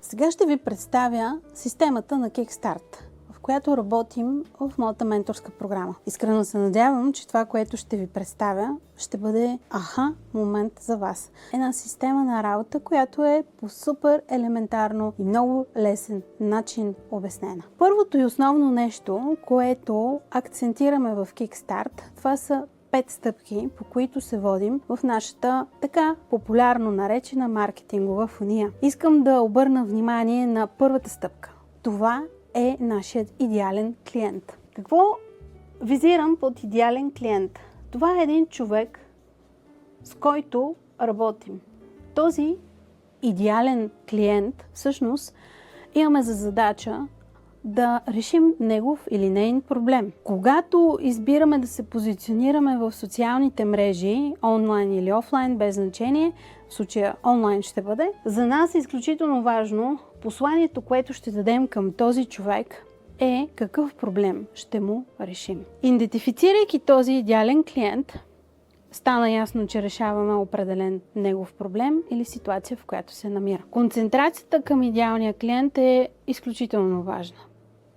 Сега ще ви представя системата на Kickstart, в която работим в моята менторска програма. Искрено се надявам, че това, което ще ви представя, ще бъде момент за вас. Една система на работа, която е по супер елементарно и много лесен начин обяснена. Първото и основно нещо, което акцентираме в Kickstart, това са 5 стъпки, по които се водим в нашата така популярно наречена маркетингова фуния. Искам да обърна внимание на първата стъпка. Това е нашият идеален клиент. Какво визирам под идеален клиент? Това е един човек, с който работим. Този идеален клиент, всъщност, имаме за задача да решим негов или нейн проблем. Когато избираме да се позиционираме в социалните мрежи, онлайн или офлайн, без значение, в случая онлайн ще бъде, за нас е изключително важно посланието, което ще дадем към този човек, е какъв проблем ще му решим. Идентифицирайки този идеален клиент, стана ясно, че решаваме определен негов проблем или ситуация, в която се намира. Концентрацията към идеалния клиент е изключително важна.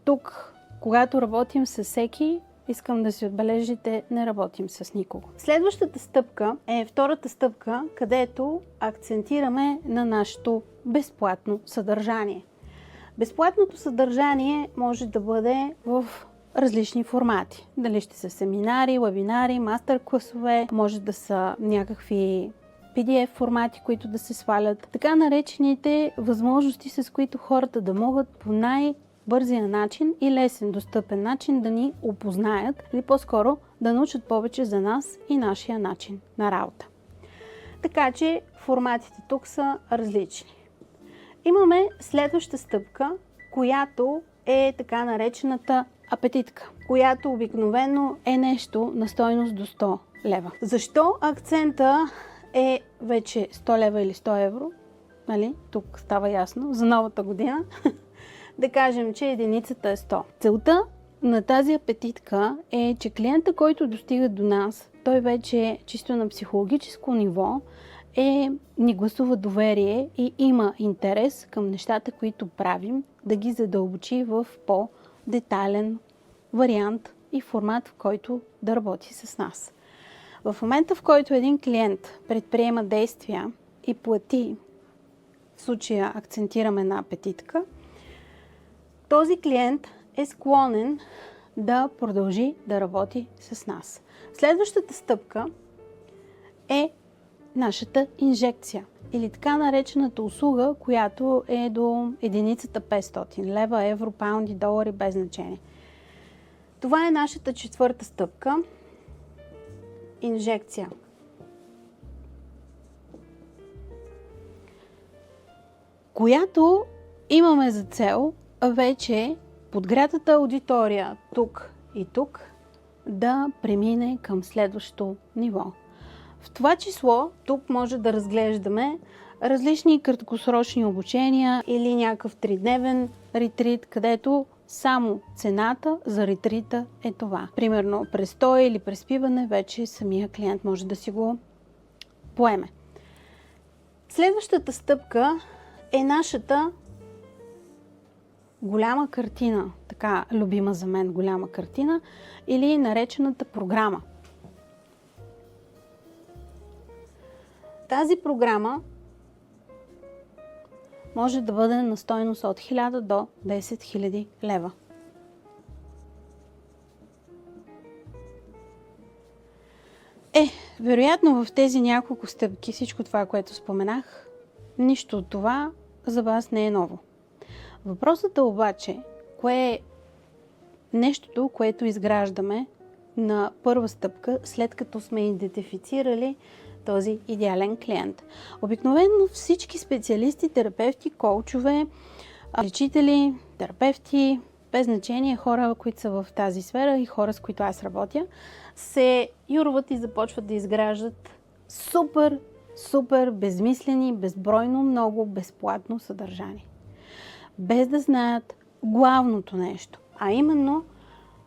Тук, когато работим с всеки, искам да си отбележите, не работим с никого. Следващата стъпка е втората стъпка, където акцентираме на нашето безплатно съдържание. Безплатното съдържание може да бъде в различни формати. Дали ще са семинари, вебинари, мастер-класове, може да са някакви PDF формати, които да се свалят. Така наречените възможности, с които хората да могат по най-бързия начин и лесен, достъпен начин да ни опознаят или по-скоро да научат повече за нас и нашия начин на работа. Така че форматите тук са различни. Имаме следваща стъпка, която е така наречената апетитка, която обикновено е нещо на стойност до 100 лева. Защо акцента е вече 100 лева или 100 евро? Нали? Тук става ясно за новата година. Да кажем, че единицата е 100. Целта на тази апетитка е, че клиента, който достига до нас, той вече чисто на психологическо ниво ни гласува доверие и има интерес към нещата, които правим, да ги задълбочи в по-детайлен вариант и формат, в който да работи с нас. В момента, в който един клиент предприема действия и плати, в случая акцентираме на апетитка, този клиент е склонен да продължи да работи с нас. Следващата стъпка е нашата инжекция или така наречената услуга, която е до единицата 500 лева, евро, паунди, долари, без значение. Това е нашата четвърта стъпка – инжекция. Която имаме за цел вече подгрятата аудитория тук и тук да премине към следващото ниво. В това число тук може да разглеждаме различни краткосрочни обучения или някакъв 3-дневен ретрит, където само цената за ретрита е това. Примерно престой или преспиване вече самия клиент може да си го поеме. Следващата стъпка е нашата голяма картина, така любима за мен голяма картина или наречената програма. Тази програма може да бъде на стойност от 1000 до 10 000 лева. Вероятно в тези няколко стъпки, всичко това, което споменах, нищо от това за вас не е ново. Въпросът е обаче, кое е нещото, което изграждаме на първа стъпка, след като сме идентифицирали този идеален клиент. Обикновено всички специалисти, терапевти, коучове, лечители, терапевти, без значение хора, които са в тази сфера и хора, с които аз работя, се юрват и започват да изграждат супер безмислени, безбройно много безплатно съдържание. Без да знаят главното нещо, а именно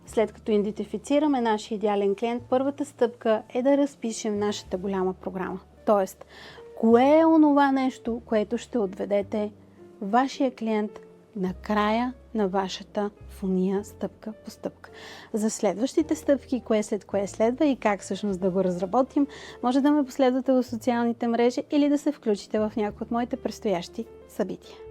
след като идентифицираме нашия идеален клиент, първата стъпка е да разпишем нашата голяма програма. Тоест, кое е онова нещо, което ще отведете вашия клиент на края на вашата фуния стъпка по стъпка. За следващите стъпки, кое след кое следва и как всъщност да го разработим, може да ме последвате в социалните мрежи или да се включите в някои от моите предстоящи събития.